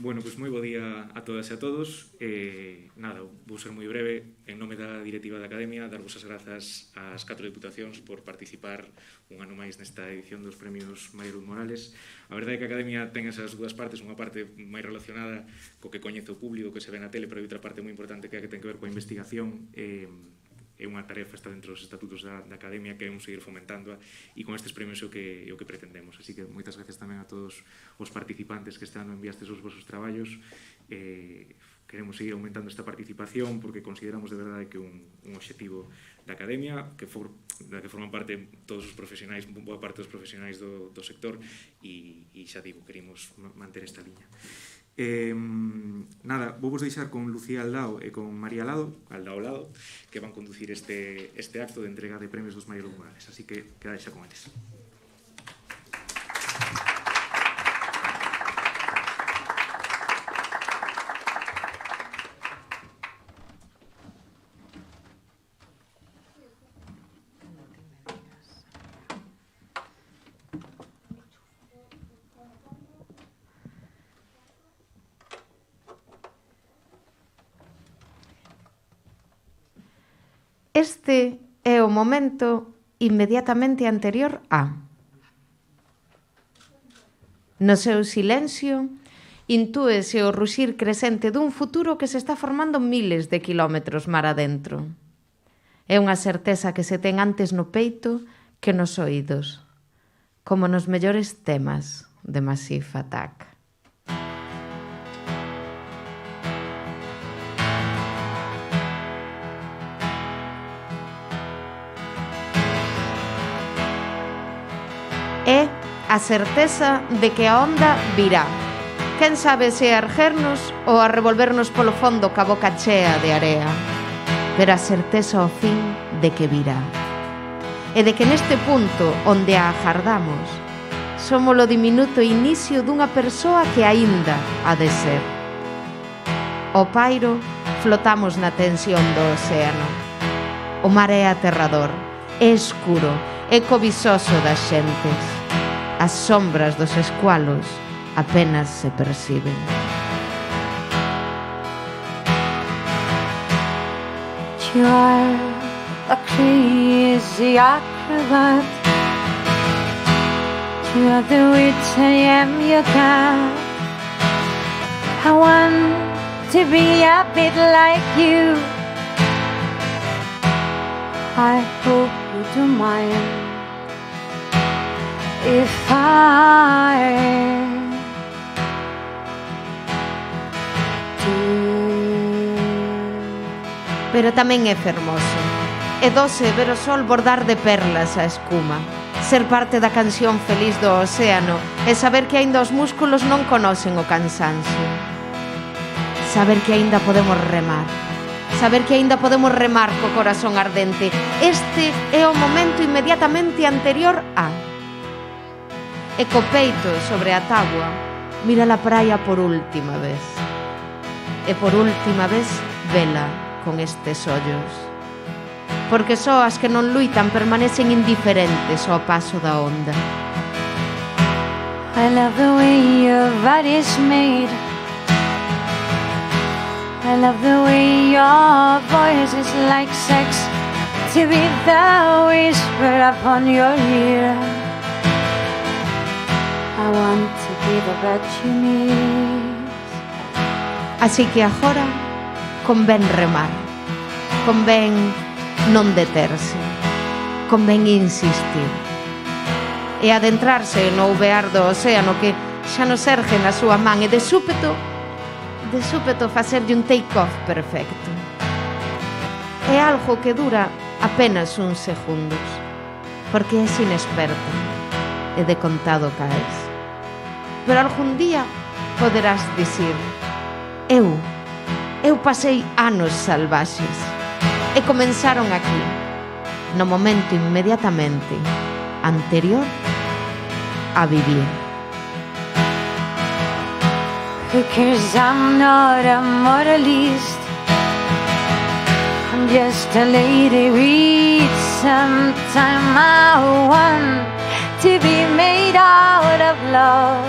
Bueno, pois moi bo día a todas e a todos. Nada, vou ser moi breve. En nome da directiva da Academia, darvos as grazas ás 4 diputacións por participar un ano máis nesta edición dos premios María Luz Morales. A verdade é que a Academia ten esas dúas partes, unha parte máis relacionada co que coñece o público, que se ve na tele, pero hai outra parte moi importante que ten que ver coa investigación. É unha tarefa, está dentro dos estatutos da Academia, que queremos seguir fomentando e con estes premios é o que pretendemos. Así que moitas gracias tamén a todos os participantes que este ano enviastes os vosos traballos. Queremos seguir aumentando esta participación porque consideramos de verdade que un obxectivo da Academia, da que forman parte todos os profesionais, boa parte dos profesionais do sector e xa digo, queremos manter esta liña. Nada, vou vos deixar con Lucía Aldao e con María Lado, que van conducir este acto de entrega de premios dos María Luz Morales, así que quedade xa con eles. Este é o momento inmediatamente anterior a. No seu silencio, intúese o ruxir crecente dun futuro que se está formando miles de kilómetros mar adentro. É unha certeza que se ten antes no peito que nos oídos, como nos mellores temas de Massive Attack. É a certeza de que a onda virá. Quen sabe se a erguernos ou a revolvernos polo fondo ca boca chea de area. Pero a certeza ao fin de que virá. E de que neste punto onde a agardamos somos o diminuto inicio dunha persoa que aínda ha de ser. O pairo flotamos na tensión do océano. O mar é aterrador, é escuro, é cobizoso das xentes. As sombras dos escualos apenas se perciben. You are a crazy acrobat. You are the witch I am, you got. I want to be a bit like you. I hope you don't mind if I do. Pero tamén é fermoso. É doce ver o sol bordar de perlas a espuma, ser parte da canción feliz do océano e saber que aínda os músculos non conocen o cansancio. Saber que aínda podemos remar. Saber que aínda podemos remar co corazón ardente. Este é o momento inmediatamente anterior a. E co peito sobre a táboa, mira a praia por última vez. E por última vez vela con estes ollos. Porque só as que non luitan permanecen indiferentes ao paso da onda. I love the way your body's made. I love the way your voice is like sex. To be the whisper upon your ear. I want to be the bird you need. Así que agora convén remar, convén non deterse, convén insistir e adentrarse no uvear do océano que xa nos ergue na súa man e de súpeto facerlle un take-off perfecto. É algo que dura apenas uns segundos, porque és inexperta e de contado caes. Pero algún día poderás dicir: Eu pasei anos salvaxes e comenzaron aquí, no momento inmediatamente anterior a vivir. Because I'm not a moralist. I'm just a lady with some time. I want to be made out of love.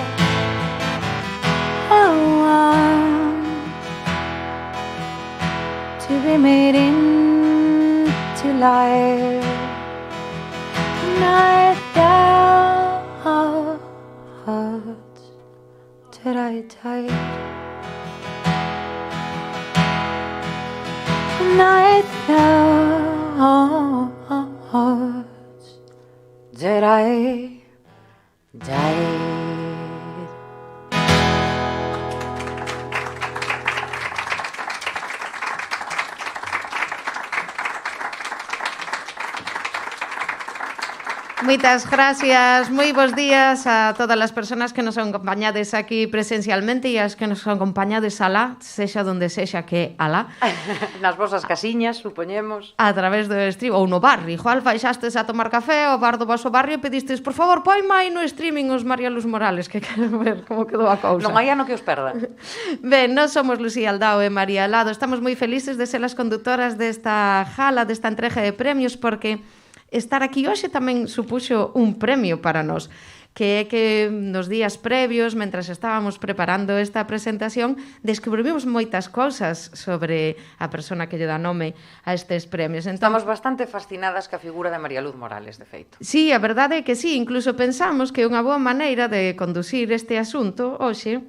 Oh, light. Night thoughts that I died. Night thoughts that I died. Moitas gracias, moi bons días a todas as persoas que nos acompañades aquí presencialmente e as que nos acompañades alá, sexa donde sexa que alá. Nas vosas casiñas, supoñemos. A través do stream, ou no barrio, igual baixastes a tomar café ao bar do vosso barrio e pedistes, por favor, põe máis no streaming os María Luz Morales, que quero ver como quedou a cousa. Non hai ano que os perda. Ben, nós somos Lucía Aldao e María Alado, estamos moi felices de ser as conductoras desta gala, desta entrega de premios, porque estar aquí hoxe tamén supuxo un premio para nós, que é que nos días previos, mentras estábamos preparando esta presentación, descubrimos moitas cousas sobre a persona que lle dá nome a estes premios. Entón, Estamos bastante fascinadas ca figura de María Luz Morales, de feito. sí, a verdade é que sí, incluso pensamos que unha boa maneira de conducir este asunto hoxe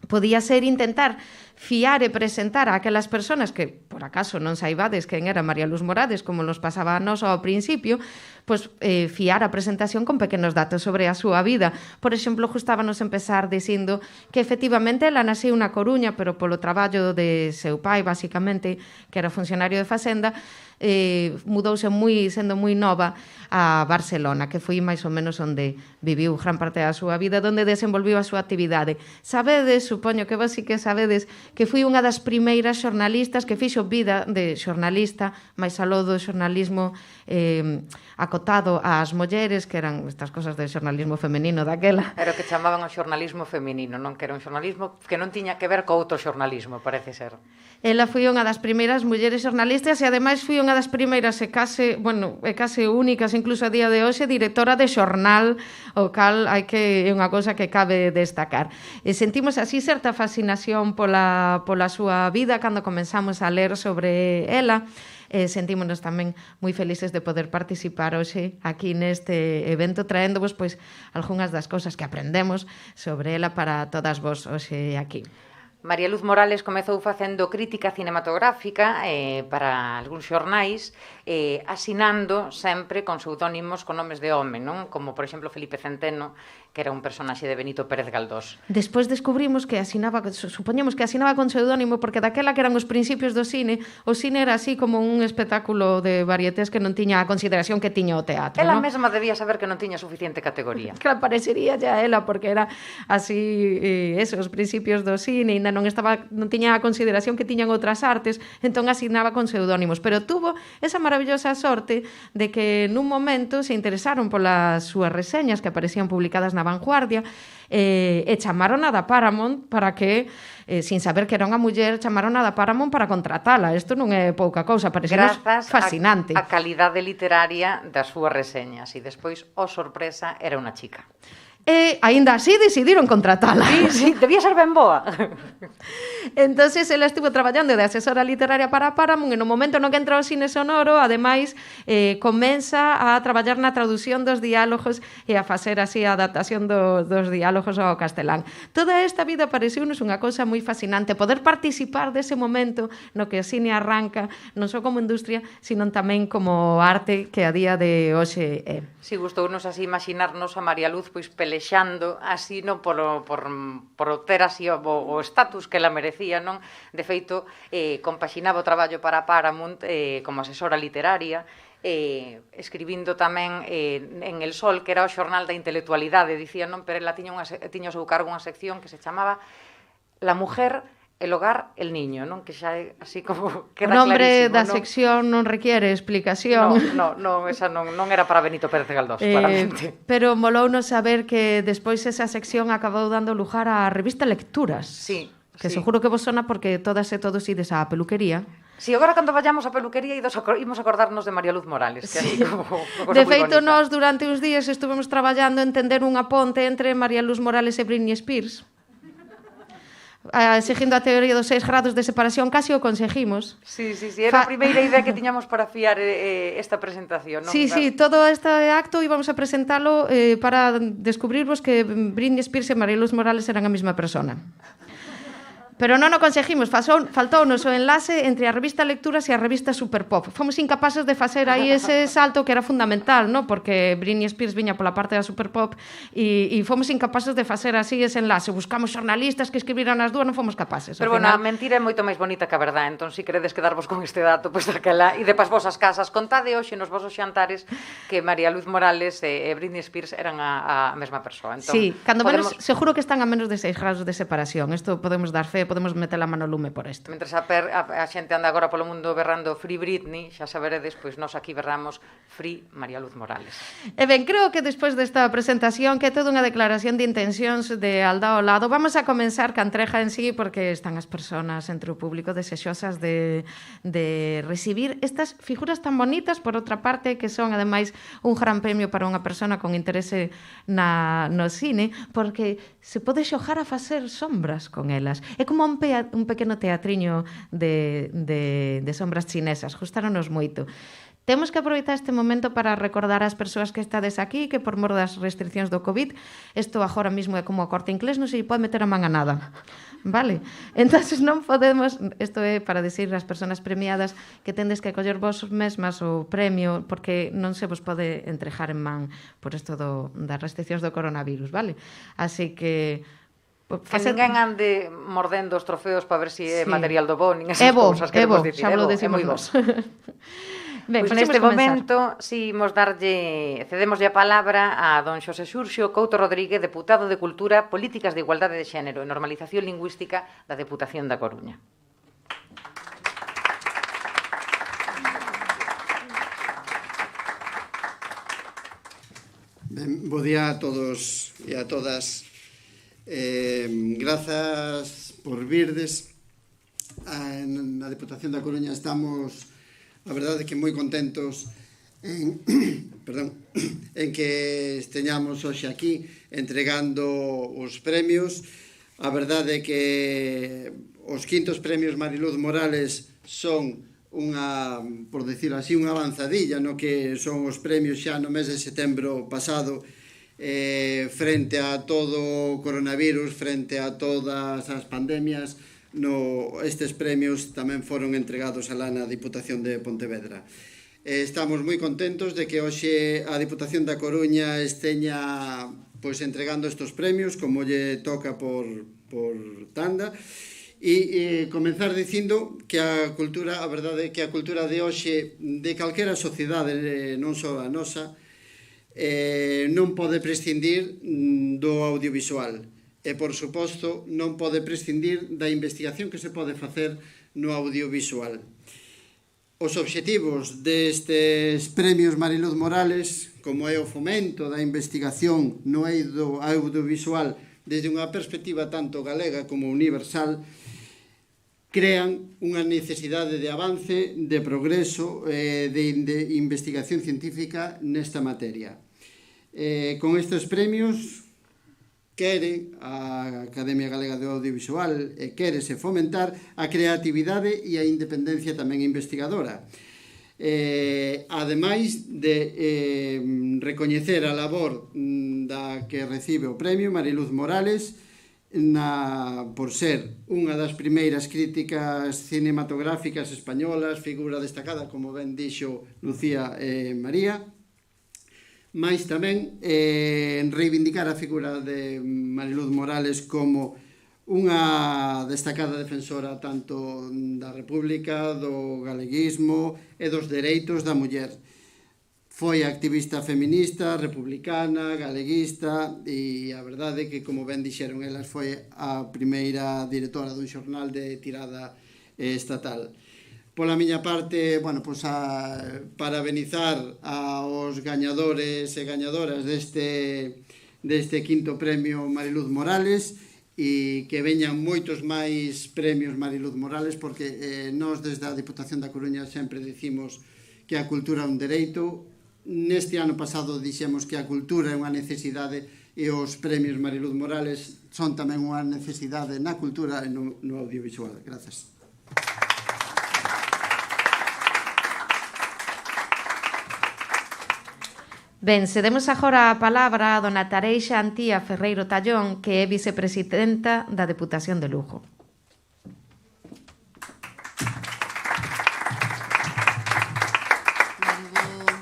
podía ser intentar fiar e presentar a aquelas persoas que, por acaso, non saibades quen era María Luz Morales, como nos pasaba a nós ao principio, pois fiar a presentación con pequenos datos sobre a súa vida. Por exemplo, gustábanos empezar dicindo que efectivamente ela nasceu na Coruña, pero polo traballo de seu pai, basicamente, que era funcionario de Facenda, mudouse sendo moi nova a Barcelona, que foi máis ou menos onde viviu gran parte da súa vida, onde desenvolviu a súa actividade. Sabedes, supoño que vos sí que sabedes, que foi unha das primeiras xornalistas que fixo vida de xornalista, máis aló do xornalismo acotado ás mulleres, que eran estas cosas de xornalismo femenino daquela. Era o que chamaban o xornalismo feminino, non? Que era un xornalismo que non tiña que ver co outro xornalismo, parece ser. Ela foi unha das primeiras mulleres xornalistas e ademais foi unha das primeiras e case únicas, incluso a día de hoxe, directora de xornal, o cal é unha cousa que cabe destacar. E sentimos así certa fascinación pola súa vida cando comenzamos a ler sobre ela. Sentímonos tamén moi felices de poder participar hoxe aquí neste evento traéndovos pois algunhas das cousas que aprendemos sobre ela para todas vos hoxe aquí. María Luz Morales comezou facendo crítica cinematográfica para algúns xornais, asinando sempre con pseudónimos con nomes de home, non? Como, por exemplo, Felipe Centeno, que era un personaxe de Benito Pérez Galdós. Despois descubrimos que supoñemos que asinaba con pseudónimo porque daquela que eran os principios do cine, o cine era así como un espectáculo de varietés que non tiña a consideración que tiña o teatro, Ela non? mesma debía saber que non tiña suficiente categoría. Que parecería ya ela porque era así, os principios do cine e non tiña a consideración que tiñan outras artes, entón asignaba con pseudónimos, pero tuvo esa maravillosa sorte de que nun momento se interesaron polas súas reseñas que aparecían publicadas na Vanguardia e chamaron a da Paramount para que, sin saber que era unha muller, chamaron a da Paramount para contratala. Isto non é pouca cousa, parecemos fascinante. Grazas a calidade literaria das súas reseñas e despois, sorpresa, era unha chica. E, aínda así, decidiron contratala. Sí, debía ser ben boa. Entonces, ela estivo traballando de asesora literaria para Paramount e no momento no que entra ao cine sonoro, ademais, comenza a traballar na traducción dos diálogos e a facer así a adaptación dos diálogos ao castelán. Toda esta vida pareceunos unha cousa moi fascinante, poder participar dese momento no que o cine arranca, non só como industria, sino tamén como arte que a día de hoxe é. Si gustounos así imaginarnos a María Luz pois pelexando así non por ter así o estatus que ela merecía, non? De feito, compaxinaba o traballo para Paramount como asesora literaria, escribindo tamén en El Sol, que era o xornal da intelectualidade, dicía, non? Pero ela tiña o seu cargo unha sección que se chamaba La Mujer, el hogar, el niño, non? Que xa é así como queda clarísimo. O nombre da sección non requiere explicación. Non, esa non era para Benito Pérez Galdós, claramente. Pero molounos saber que despois esa sección acabou dando lugar á revista Lecturas. Sí. Que seguro que vos sona porque todas e todos ides á peluquería. Si, agora cando vayamos á peluquería imos acordarnos de María Luz Morales, que así como unha cosa de moi feito, bonita. nós durante uns días estuvemos traballando en tender unha ponte entre María Luz Morales e Britney Spears. seguindo a teoría dos 6 grados de separación, casi o conseguimos. Sí, era a primeira idea que tiñamos para fiar esta presentación, non? Sí, todo este acto íbamos a presentalo para descubrirvos que Britney Spears e Mariluz Morales eran a mesma persona. Pero non o conseguimos, faltounos o enlace entre a revista Lecturas e a revista Superpop. Fomos incapaces de facer aí ese salto que era fundamental, ¿no? Porque Britney Spears viña pola parte da Superpop e fomos incapaces de facer así ese enlace. Buscamos xornalistas que escribiran as dúas, non fomos capaces. Pero bueno, a mentira é moito máis bonita que a verdade, entón si queredes quedarvos con este dato, pois daquela, e de pas vosas casas, contade hoxe nos vosos xantares que María Luz Morales e Britney Spears eran a mesma persoa. Entón, sí, cando menos, seguro que están a menos de 6 grados de separación. Isto podemos dar fe, podemos meter a mano lume por isto. Mentres a xente anda agora polo mundo berrando Free Britney, xa saberedes, pois nós aquí berramos Free María Luz Morales. E ben, creo que despois desta presentación, que é toda unha declaración de intencións de Aldao ao lado, vamos a comenzar ca entrega en sí, porque están as persoas entre o público desexosas de recibir estas figuras tan bonitas, por outra parte, que son, ademais, un gran premio para unha persona con interese no cine, porque se pode xogar a facer sombras con elas. É como un pequeno teatriño de sombras chinesas. Gustáronos moito. Temos que aproveitar este momento para recordar ás persoas que estades aquí que por mor das restriccións do COVID, isto agora mismo é como a Corte Inglés, non se pode meter a man a nada. Vale? Entonces non podemos, isto é para decir ás persoas premiadas que tendes que coller vos mesmas o premio porque non se vos pode entregar en man por isto das restriccións do coronavirus, vale? Así que que ninguén ande mordendo os trofeos para ver se é material do bo, nin esas cousas que debemos dicir. Xa lo decimos nós. Ben, pois neste momento, si cedemoslle a palabra a don Xosé Xurxo Couto Rodríguez, deputado de Cultura, Políticas de Igualdade de Xénero e Normalización Lingüística da Deputación da Coruña. Ben, bo día a todos e a todas. Grazas por virdes. Na Deputación da Coruña estamos, a verdade, que moi contentos en que esteñamos hoxe aquí entregando os premios. A verdade é que os quintos premios Mariluz Morales son unha, por decir así, unha avanzadilla no que son os premios xa no mes de setembro pasado, frente a todo o coronavirus, frente a todas as pandemias. Estes premios tamén foron entregados alá na Diputación de Pontevedra. Estamos moi contentos de que hoxe a Diputación da Coruña esteña entregando estes premios como lle toca por tanda. E comenzar dicindo que a cultura, a verdade é que a cultura de hoxe de calquera sociedade, non só a nosa, non pode prescindir do audiovisual e, por suposto, non pode prescindir da investigación que se pode facer no audiovisual. Os obxectivos destes premios Mariluz Morales, como é o fomento da investigación no eido audiovisual desde unha perspectiva tanto galega como universal, crean unha necesidade de avance, de progreso, de investigación científica nesta materia. Con estes premios quere a Academia Galega de Audiovisual e quérese fomentar a creatividade e a independencia tamén investigadora. Ademais de recoñecer a labor da que recibe o premio Mariluz Morales por ser unha das primeiras críticas cinematográficas españolas, figura destacada, como ben dixo Lucía e María, mais tamén reivindicar a figura de Mariluz Morales como unha destacada defensora tanto da República, do galeguismo e dos dereitos da muller. Foi activista feminista, republicana, galeguista e a verdade é que, como ben dixeron elas, foi a primeira directora dun xornal de tirada estatal. Pola miña parte, parabenizar aos gañadores e gañadoras deste quinto premio Mariluz Morales e que veñan moitos máis premios Mariluz Morales, porque nós desde a Diputación da Coruña sempre dicimos que a cultura é un dereito, neste ano pasado dixemos que a cultura é unha necesidade e os premios Mariluz Morales son tamén unha necesidade na cultura e no audiovisual. Grazas. Ben, cedemos agora a palabra a dona Tareixa Antía Ferreiro Tallón, que é vicepresidenta da Deputación de Lugo.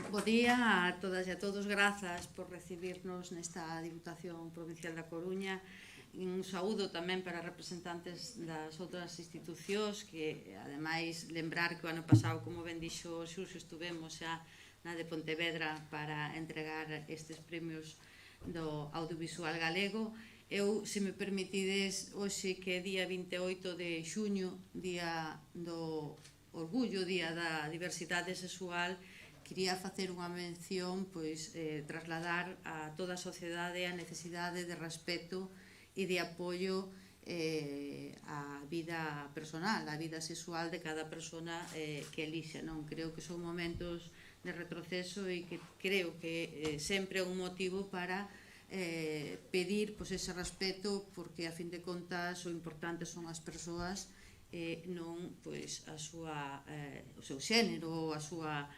Bo día a todas e a todos, grazas por recibirnos nesta Diputación Provincial da Coruña. Un saúdo tamén para representantes das outras institucións que, ademais, lembrar que o ano pasado, como ben dixo Xurxo, estuvemos xa na de Pontevedra para entregar estes premios do audiovisual galego. Eu, se me permitides, hoxe que é día 28 de xuño, día do orgullo, día da diversidade sexual, quería facer unha mención, pois, trasladar a toda a sociedade a necesidade de respeto e de apoio a vida personal, a vida sexual de cada persona que elixa, non? Creo que son momentos de retroceso e que creo que sempre é un motivo para pedir ese respeto, porque a fin de contas o importante son as persoas, non o seu xénero ou a súa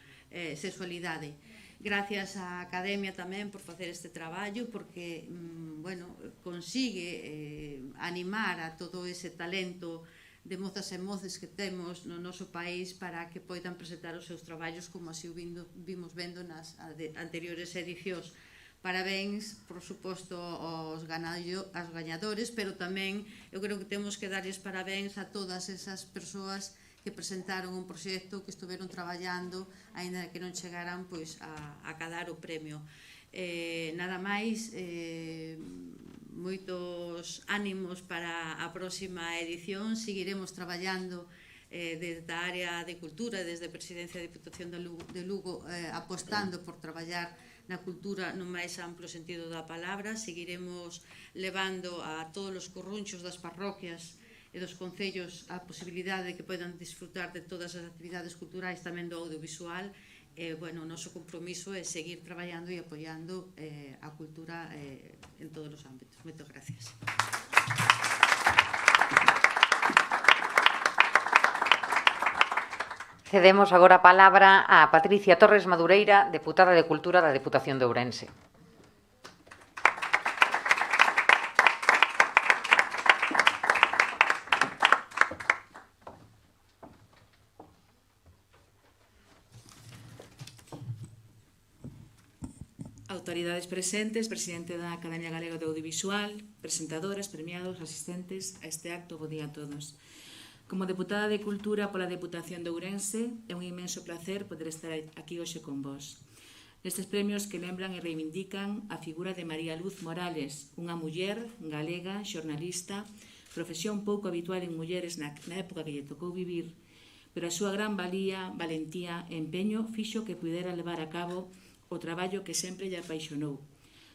sexualidade. Gracias á Academia tamén por facer este traballo, porque consigue animar a todo ese talento de mozas e moces que temos no noso país para que poidan presentar os seus traballos, como así o vimos vendo nas anteriores edicións. Parabéns, por suposto, aos gañadores, pero tamén eu creo que temos que darles parabéns a todas esas persoas que presentaron un proxecto, que estuveron traballando, aínda que non chegaran a cadar o premio. Nada máis, moitos ánimos para a próxima edición. Seguiremos traballando desde a área de cultura, desde a Presidencia da Diputación de Lugo, apostando por traballar na cultura no máis amplo sentido da palabra. Seguiremos levando a todos os corrunchos das parroquias e dos concellos a posibilidade de que poidan disfrutar de todas as actividades culturais, tamén do audiovisual. O noso compromiso é seguir traballando e apoiando a cultura en todos os ámbitos. Moitas gracias. Cedemos agora a palabra a Patricia Torres Madureira, deputada de Cultura da Deputación de Ourense. Autoridades presentes, presidente da Academia Galega de Audiovisual, presentadoras, premiados, asistentes a este acto, bo día a todos. Como deputada de Cultura pola Deputación de Ourense, é un inmenso placer poder estar aquí hoxe con vos. Nestes premios que lembran e reivindican a figura de María Luz Morales, unha muller galega, xornalista, profesión pouco habitual en mulleres na época que lle tocou vivir, pero a súa gran valía, valentía e empeño fixo que pudera levar a cabo o traballo que sempre lle apaixonou,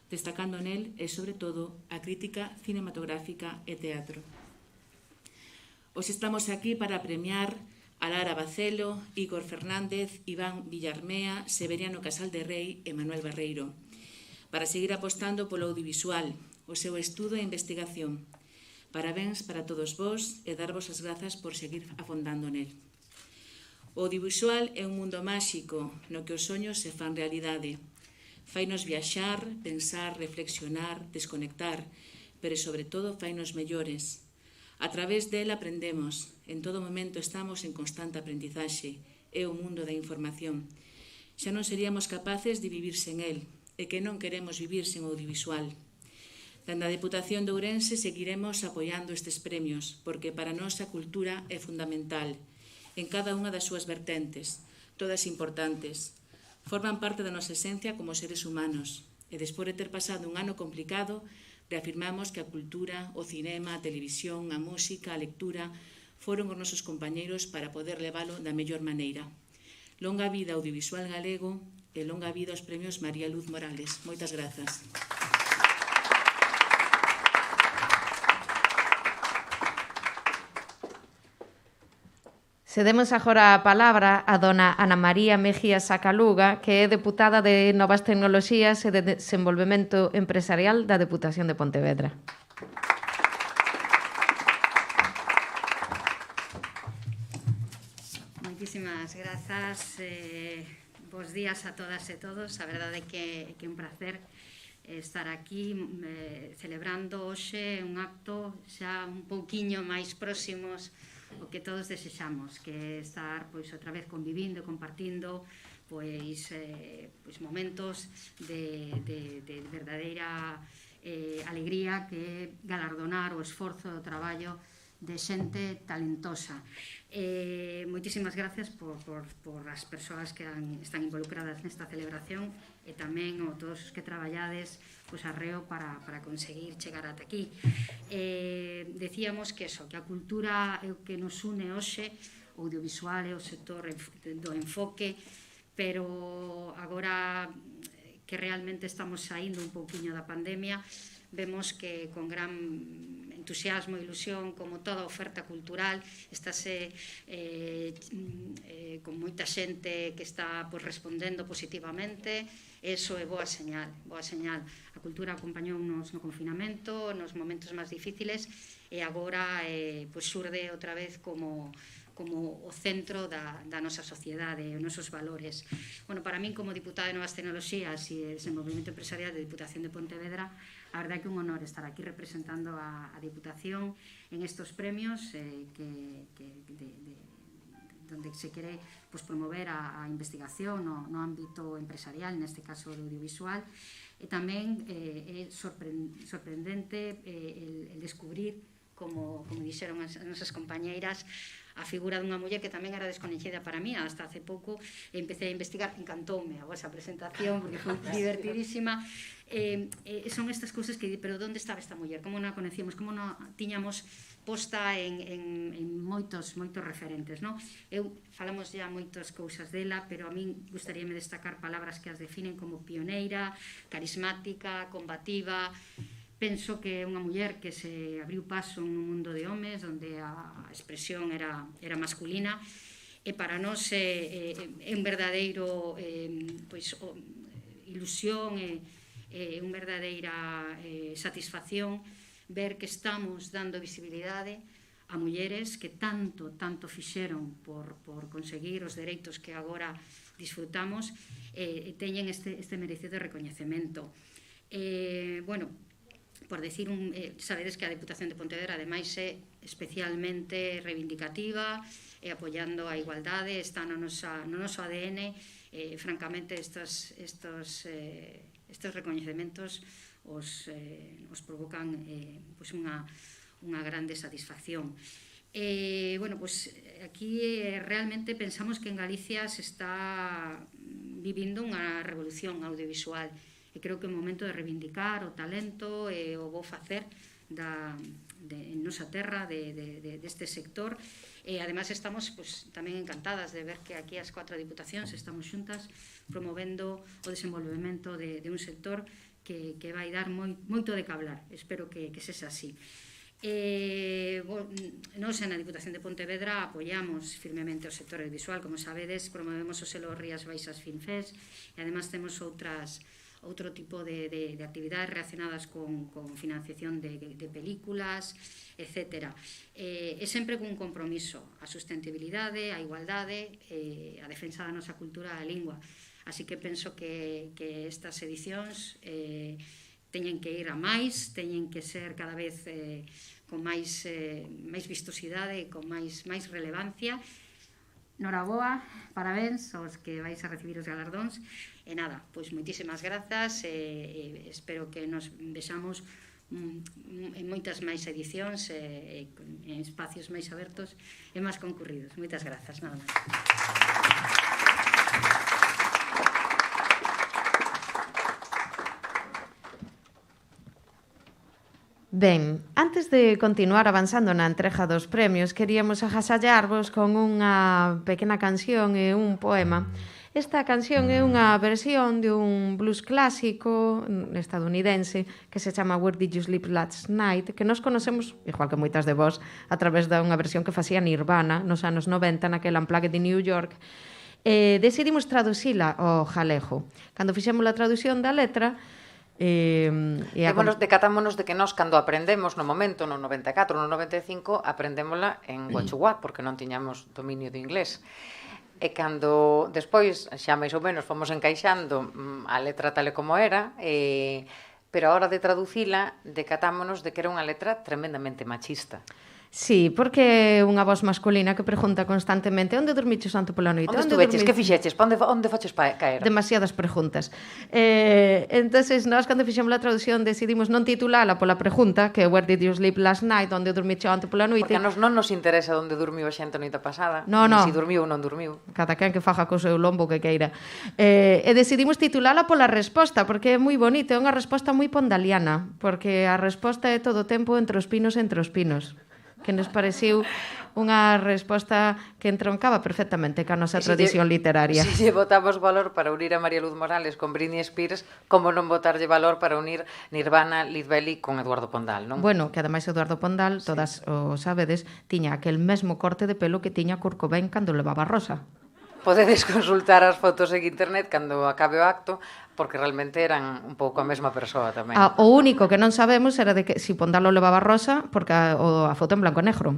destacando nel e, sobre todo, a crítica cinematográfica e teatro. Hoxe estamos aquí para premiar a Lara Bacelo, Igor Fernández, Iván Villarmea, Severiano Casal de Rei e Manuel Barreiro, para seguir apostando polo audiovisual, o seu estudo e investigación. Parabéns para todos vós e darvos as grazas por seguir afondando nel. O audiovisual é un mundo máxico no que os soños se fan realidade. Fainos viaxar, pensar, reflexionar, desconectar, pero sobre todo fainos mellores. A través del aprendemos, en todo momento estamos en constante aprendizaxe, é o mundo da información. Xa non seríamos capaces de vivir sen el, e que non queremos vivir sen o audiovisual. Dende a Deputación de Ourense seguiremos apoiando estes premios, porque para nós a cultura é fundamental, en cada unha das súas vertentes, todas importantes. Forman parte da nosa esencia como seres humanos, e despois de ter pasado un ano complicado, reafirmamos que a cultura, o cinema, a televisión, a música, a lectura foron os nosos compañeiros para poder leválo da mellor maneira. Longa vida audiovisual galego e longa vida aos premios María Luz Morales. Moitas grazas. Cedemos agora a palabra a dona Ana María Mejía Sacaluga, que é deputada de Novas Tecnoloxías e de Desenvolvemento Empresarial da Deputación de Pontevedra. Moitísimas grazas. Bos días a todas e todos. A verdade é que é un placer estar aquí celebrando hoxe un acto xa un pouquiño máis próximos o que todos desexamos, que é estar pois outra vez convivindo, compartindo pois momentos de verdadeira alegría, que é galardonar o esforzo do traballo de xente talentosa. Moitísimas gracias por as persoas que están involucradas nesta celebración e tamén a todos os que traballades arreo para conseguir chegar ata aquí. Decíamos que a cultura é o que nos une hoxe, o audiovisual é o sector do enfoque, pero agora que realmente estamos saindo un pouquiño da pandemia, vemos que con gran entusiasmo e ilusión, como toda oferta cultural, estáse con moita xente que está respondendo positivamente. Eso é boa señal, boa señal. A cultura acompañounos no confinamento, nos momentos máis difíciles, e agora xurde outra vez como o centro da nosa sociedade, os nosos valores. Para min, como diputada de Novas Tecnoloxías e Desenvolvemento Empresarial de Deputación de Pontevedra, a verdade é que é un honor estar aquí representando a Deputación en estos premios donde se quere promover a investigación no ámbito empresarial, neste caso do audiovisual, e tamén é sorprendente el descubrir, como dixeron as nosas compañeiras, a figura dunha muller que tamén era descoñecida para mí. Hasta hace pouco empecé a investigar, encantoume a vosa presentación porque foi divertidísima. Son estas cousas que pero onde estaba esta muller? Como non a conocíamos? Como non tiñamos posta en moitos referentes, non? Falamos ya moitas cousas dela, pero a min gustaríame destacar palabras que as definen como pioneira, carismática, combativa. Penso que é unha muller que se abriu paso nun mundo de homes onde a expresión era masculina, e para nós é un verdadeiro ilusión e unha verdadeira satisfacción ver que estamos dando visibilidade a mulleres que tanto fixeron por conseguir os dereitos que agora disfrutamos, e teñen este merecido recoñecemento. Por decir, sabedes que a Deputación de Pontevedra ademais é especialmente reivindicativa e apoiando a igualdade, está no noso ADN. Francamente, estos recoñecementos os provocan unha grande satisfacción. Aquí realmente pensamos que en Galicia se está vivindo unha revolución audiovisual, e creo que é un momento de reivindicar o talento e o bo facer en nosa terra deste sector. E ademais estamos tamén encantadas de ver que aquí as 4 diputacións estamos xuntas promovendo o desenvolvemento de un sector que vai dar moito de que hablar. Espero que sexa así. Nos na Diputación de Pontevedra apoiamos firmemente o sector audiovisual. Como sabedes, promovemos o selo Rías Baixas Film Fest, e además temos outro tipo de actividades relacionadas con financiación de películas, etc. É sempre cun compromiso a sustentabilidade, a igualdade, a defensa da nosa cultura e a lingua. Así que penso que estas edicións teñen que ir a máis, teñen que ser cada vez con máis vistosidade e con máis relevancia. Noraboa, parabéns aos que vais a recibir os galardóns. E nada, moitísimas grazas, espero que nos vexamos en moitas máis edicións, en espacios máis abertos e máis concurridos. Moitas grazas, nada máis. Ben, antes de continuar avanzando na entrega dos premios, queríamos agasallarvos con unha pequena canción e un poema Esta canción é unha versión de un blues clásico estadounidense que se chama Where Did You Sleep Last Night, que nos conocemos, igual que moitas de vos, a través da unha versión que facía Nirvana nos anos 90 naquela Unplugged de New York. Decidimos traducila ao galego. Cando fixemos a traducción da letra, decatámonos de que nós cando aprendemos no momento, no 94, no 95, aprendémola en Guachuá, porque non tiñamos dominio de inglés. E cando despois, xa máis ou menos, fomos encaixando a letra tal e como era, pero a hora de traducila, decatámonos de que era unha letra tremendamente machista. Sí, porque é unha voz masculina que pregunta constantemente onde dormiches onte pola noite? Onde estuveches? Que fixeches? Onde faches caer? Demasiadas preguntas. Entonces, nós, cando fixemos a traducción, decidimos non titulala pola pregunta, que é Where did you sleep last night? Onde dormiches onte pola noite? Porque a nos non nos interesa onde dormiu a xente a noite pasada, no. se dormiu ou non dormiu. Cada quen que faja co seu lombo que queira. E decidimos titulala pola resposta, porque é moi bonita, é unha resposta moi pondaliana, porque a resposta é todo o tempo entre os pinos que nos pareciu unha resposta que entroncaba perfectamente ca nosa tradición literaria. Se botamos valor para unir a María Luz Morales con Britney Spears, como non botarlle valor para unir Nirvana, Lead Belly con Eduardo Pondal, non? Bueno, que ademais Eduardo Pondal, todas o sabedes, tiña aquel mesmo corte de pelo que tiña Kurt Cobain cando levaba rosa. Podedes consultar as fotos en internet cando acabe o acto, porque realmente eran un pouco a mesma persoa tamén. O único que non sabemos era de que si Pondal lo levaba rosa, porque a foto en blanco e negro.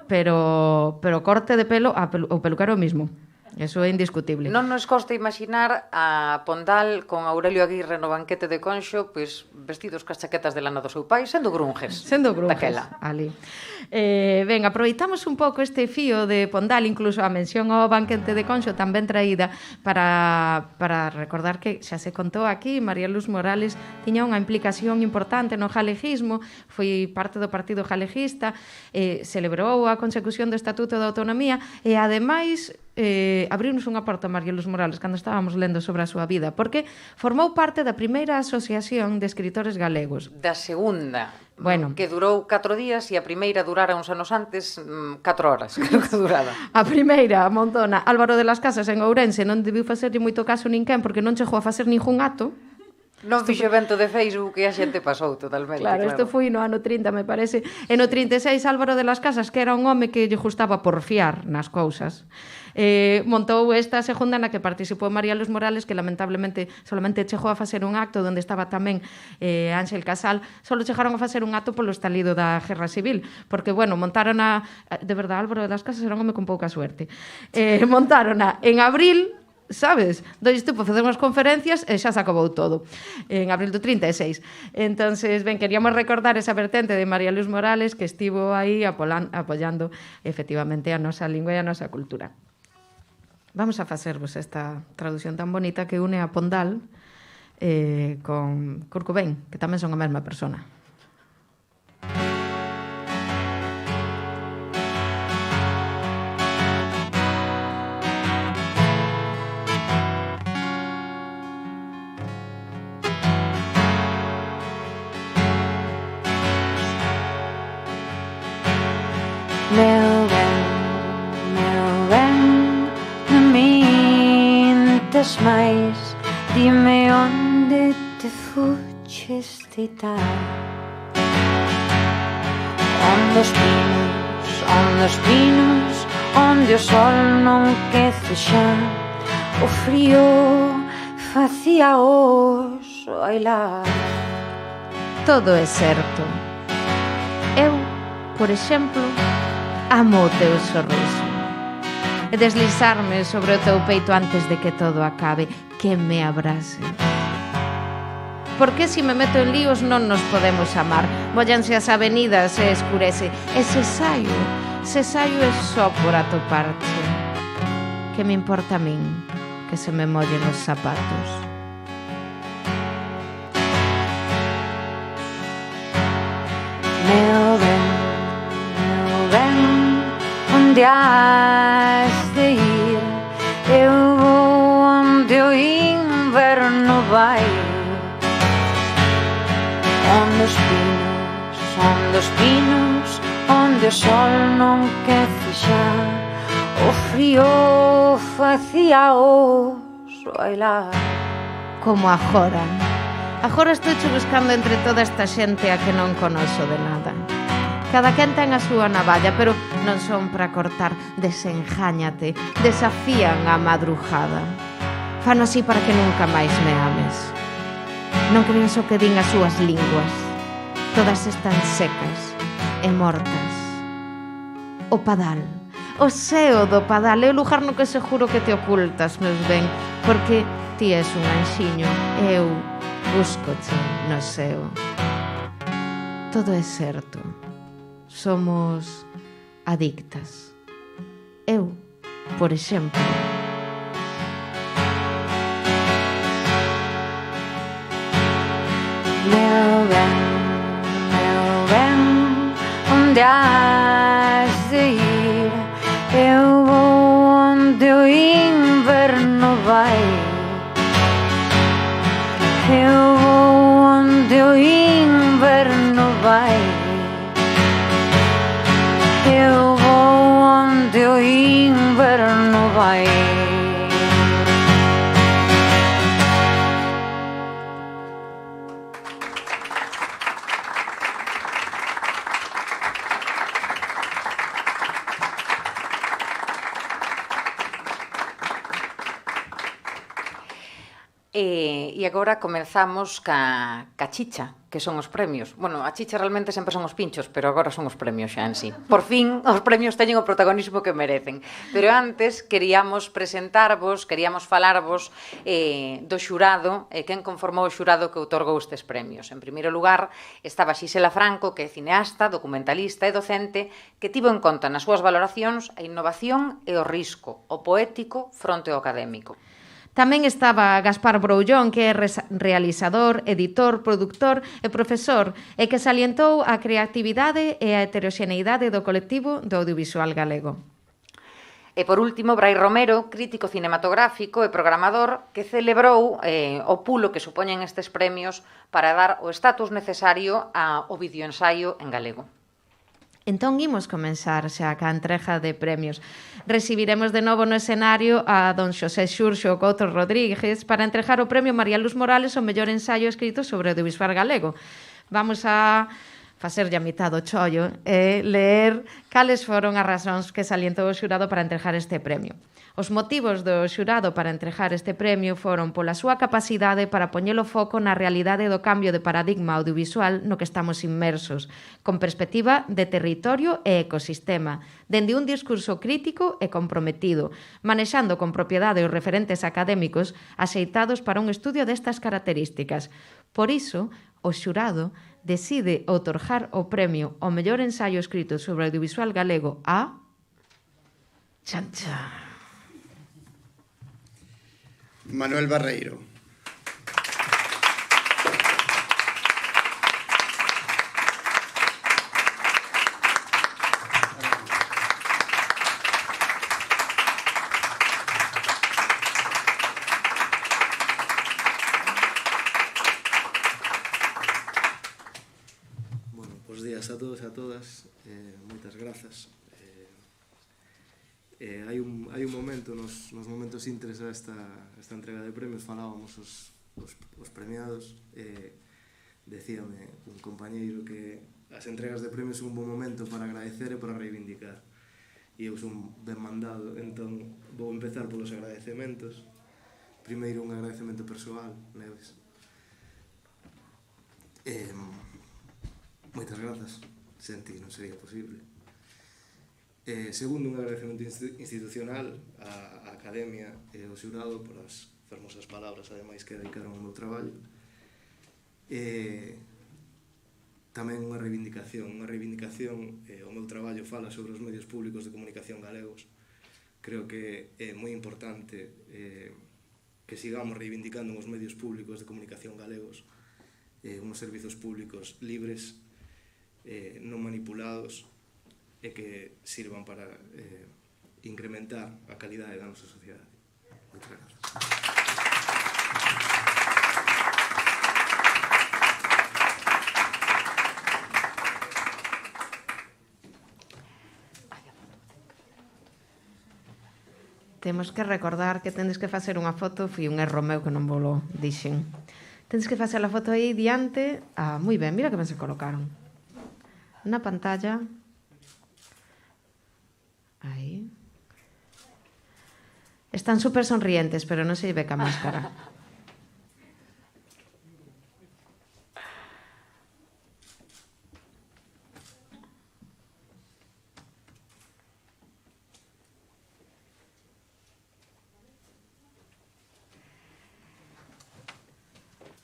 Pero corte de pelo, o peluquero é o mismo. Eso é indiscutible. Non nos costa imaginar a Pondal con Aurelio Aguirre no banquete de Conxo, pois vestidos cas chaquetas de lana do seu pai, sendo grunges. Daquela. Ali. Ben, aproveitamos un pouco este fío de Pondal, incluso a mención ao banquete de Conxo tamén traída para recordar que xa se contou aquí, María Luz Morales tiña unha implicación importante no galeguismo, foi parte do Partido Galegista, celebrou a consecución do Estatuto de Autonomía e ademais abriunos unha porta a María Luz Morales cando estábamos lendo sobre a súa vida, porque formou parte da primeira asociación de escritores galegos. Da segunda, bueno, que durou 4 días e a primeira durara uns anos antes 4 horas, creo que duraba. A primeira, a montona, Álvaro de las Casas en Ourense, non debiu facerlle moito caso ninguén porque non chegou a facer ningún acto. Non fixo evento de Facebook e a xente pasou totalmente. Claro, isto foi no ano 30, me parece. E no 36, Álvaro de las Casas, que era un home que lle gustaba porfiar nas cousas, montou esta segunda na que participou María Luz Morales, que lamentablemente solamente chegou a facer un acto onde estaba tamén Ángel Casal. Solo chegaron a facer un acto polo estalido da Guerra Civil, porque, bueno, montaron de verdade, Álvaro de las Casas era un home con pouca suerte. Montaron en abril, sabes? Dois tipo, facemos conferencias e xa se acabou todo en abril do 36. Entonces, ben, queríamos recordar esa vertente de María Luz Morales que estivo aí apoiando efectivamente a nosa lingua e a nosa cultura. Vamos a facervos esta traducción tan bonita que une a Pondal con Kurt Cobain, que tamén son a mesma persona. Meu ben, non mintes máis. Dime onde te fuches deitar. Onde os pinos, onde o sol non quece xa. O frío facía os bailar. Todo é certo. Eu, por exemplo, amo o teu sorriso e deslizarme sobre o teu peito antes de que todo acabe, que me abrase. Porque si me meto en líos non nos podemos amar, mollanse as avenidas e escurece, e se saio é só por atoparche. Que me importa a min que se me mollen os zapatos? Meu ben, onde has de ir? Eu vou onde o inverno vai. Onde os pinos, onde o sol non quece xa. o frío facíaos bailar. Como agora. Agora estou buscando entre toda esta xente a que non conozo de nada. Cada quen ten a súa navalla, pero non son para cortar. Desenjáñate, desafían a madrugada. Fan así para que nunca máis me ames. Non creas o que din as súas linguas. Todas están secas e mortas. O padal, o seo do padal é o lugar no que seguro que te ocultas, meus ben, porque ti és un anxiño e eu buscoche no seo. Todo é certo. Somos adictas. Eu, por exemplo. Meu ben, onde has de ir? Eu vou onde o inverno vai. Eu vou onde o inverno vai. Eu vou onde o inverno vai. E agora comenzamos ca chicha, que son os premios. Bueno, a chicha realmente sempre son os pinchos, pero agora son os premios xa en sí. Por fin, os premios teñen o protagonismo que merecen. Pero antes, queríamos presentarvos, queríamos falarvos do xurado, quen conformou o xurado que outorgou estes premios. En primeiro lugar, estaba Xisela Franco, que é cineasta, documentalista e docente, que tivo en conta nas súas valoracións a innovación e o risco, o poético fronte ao académico. Tamén estaba Gaspar Broullón, que é realizador, editor, produtor e profesor, e que salientou a creatividade e a heteroxeneidade do colectivo do audiovisual galego. E por último, Brai Romero, crítico cinematográfico e programador, que celebrou o pulo que supoñen estes premios para dar o estatus necesario ao videoensaio en galego. Entón, imos comenzar xa ca entrega de premios. Recibiremos de novo no escenario a don Xosé Xurxo Couto Rodríguez para entregar o premio María Luz Morales ao mellor ensaio escrito sobre o audiovisual galego. Vamos a facerlle a mitad do chollo e ler cales foron as razóns que salientou o xurado para entregar este premio. Os motivos do xurado para entregar este premio foron pola súa capacidade para poñelo foco na realidade do cambio de paradigma audiovisual no que estamos inmersos, con perspectiva de territorio e ecosistema, dende un discurso crítico e comprometido, manexando con propiedade os referentes académicos axeitados para un estudio destas características. Por iso, o xurado decide outorgar o premio ao mellor ensaio escrito sobre o audiovisual galego a... Chancha. Manuel Barreiro. Bueno, bos días a todos e a todas. Moitas grazas. Hai un momento nos momentos intres a esta entrega de premios falábamos os premiados decíame un compañeiro que as entregas de premios son un bon momento para agradecer e para reivindicar e eu son ben mandado, entón vou empezar polos agradecementos. Primeiro un agradecemento persoal, Neves, moitas grazas, sen ti non sería posible. Segundo, un agradecemento institucional á Academia e ao xurado por as fermosas palabras, ademais, que dedicaron ao meu traballo. Tamén unha reivindicación. O meu traballo fala sobre os medios públicos de comunicación galegos. Creo que é moi importante que sigamos reivindicando os medios públicos de comunicación galegos, uns servizos públicos libres, non manipulados, e que sirvan para incrementar a calidade da nosa sociedade. Moitas grazas. Temos que recordar que tendes que facer unha foto, foi un erro meu que non volo dixen. Tendes que facer a foto aí diante. Moi ben, mira que ben se colocaron. Na pantalla. Aí. Están super sonrientes, pero non se ve ca máscara.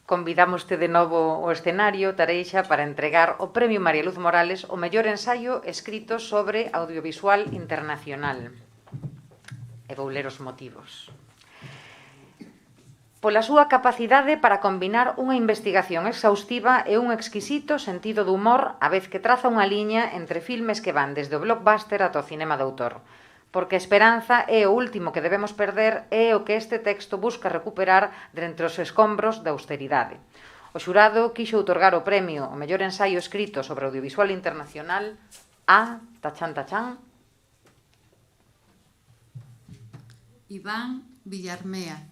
Convidámoste de novo ao escenario, Tareixa, para entregar o Premio María Luz Morales o mellor ensaio escrito sobre audiovisual internacional. E vou ler os motivos. Pola súa capacidade para combinar unha investigación exhaustiva e un exquisito sentido do humor, a vez que traza unha liña entre filmes que van desde o blockbuster ata o cinema de autor. Porque a esperanza é o último que debemos perder e é o que este texto busca recuperar de entre os escombros da austeridade. O xurado quixo outorgar o premio ao mellor ensaio escrito sobre audiovisual internacional a tachan. Iván Villarmea.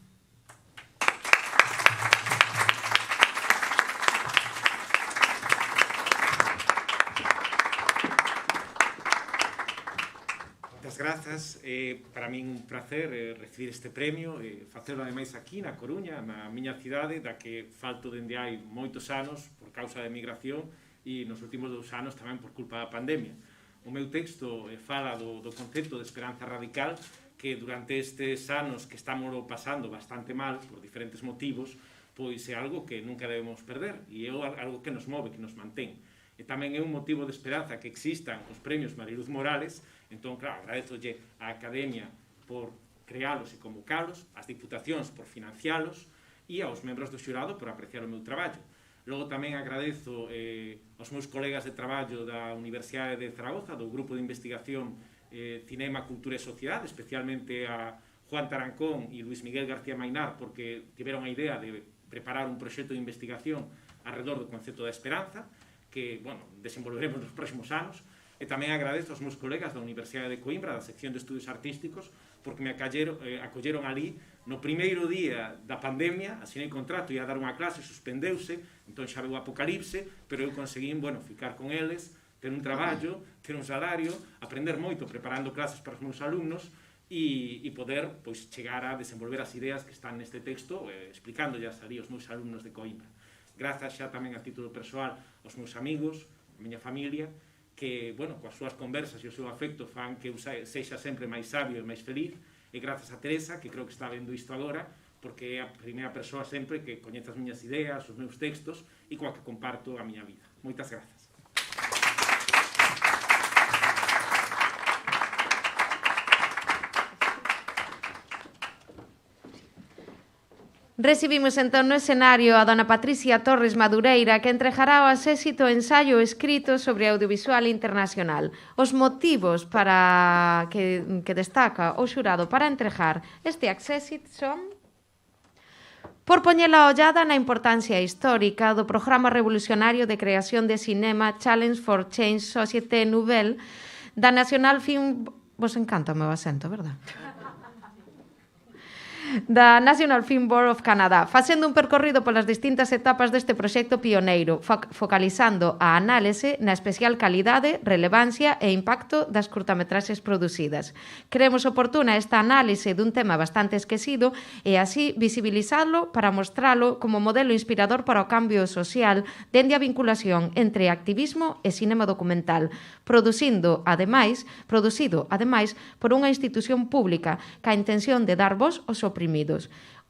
Moitas grazas, para min un placer recibir este premio, facelo ademais aquí na Coruña, na miña cidade, da que falto dende hai moitos anos por causa da emigración e nos últimos 2 anos tamén por culpa da pandemia. O meu texto fala do concepto de esperanza radical que durante estes anos que estamos pasando bastante mal por diferentes motivos, pois é algo que nunca debemos perder e é algo que nos move, que nos mantén. E tamén é un motivo de esperanza que existan os premios María Luz Morales. Entón, claro, agradezolle á Academia por crealos e convocalos, ás diputacións por financialos e aos membros do xurado por apreciar o meu traballo. Logo tamén agradezo aos meus colegas de traballo da Universidade de Zaragoza, do Grupo de Investigación Cinema, Cultura e Sociedade, especialmente a Juan Tarancón e Luis Miguel García Mainar, porque tiveron a idea de preparar un proxecto de investigación alrededor do concepto da esperanza, que, bueno, desenvolveremos nos próximos anos. E tamén agradezo aos meus colegas da Universidade de Coimbra, da sección de Estudios Artísticos, porque me acolleron ali no primeiro día da pandemia, asinei contrato, ia dar unha clase, suspendeuse, entón xa veu o apocalipse, pero eu conseguín, bueno, ficar con eles, ter un traballo, ter un salario, aprender moito preparando clases para os meus alumnos e poder, pois, chegar a desenvolver as ideas que están neste texto, explicándolle ali aos meus alumnos de Coimbra. Grazas xa tamén a título persoal aos meus amigos, a miña familia, que, bueno, coas súas conversas e o seu afecto fan que eu sexa sempre máis sabio e máis feliz, e grazas a Teresa, que creo que está vendo isto agora, porque é a primeira persoa sempre que coñece as miñas ideas, os meus textos, e coa que comparto a miña vida. Moitas grazas. Recibimos entón no escenario a dona Patricia Torres Madureira, que entregará o éxito ensaio escrito sobre audiovisual internacional. Os motivos para que destaca o xurado para entregar este éxito son: por poñer a ollada na importancia histórica do programa revolucionario de creación de cinema Challenge for Change Société Nouvelle da National Film... Vos encanta o meu acento, verdad? Da National Film Board of Canada, facendo un percorrido polas distintas etapas deste proxecto pioneiro, focalizando a análise na especial calidade, relevancia e impacto das curtametraxes producidas. Creemos oportuna esta análise dun tema bastante esquecido e así visibilizarlo para mostralo como modelo inspirador para o cambio social dende a vinculación entre activismo e cinema documental, producido ademais por unha institución pública ca intención de dar voz aos oprimidos.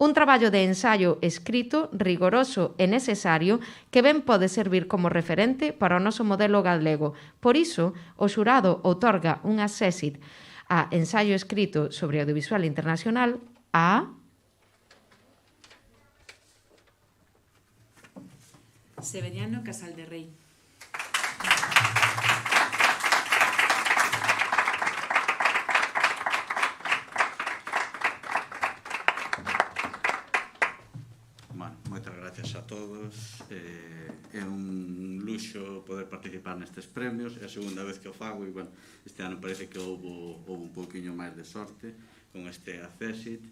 Un traballo de ensaio escrito, rigoroso e necesario que ben pode servir como referente para o noso modelo galego. Por iso, o xurado outorga un accésit a ensaio escrito sobre audiovisual internacional a... Severiano Casal de Rei. Moitas gracias a todos. É un luxo poder participar nestes premios. É a segunda vez que o fago e, bueno, este ano parece que houve un pouquiño máis de sorte. Accessit.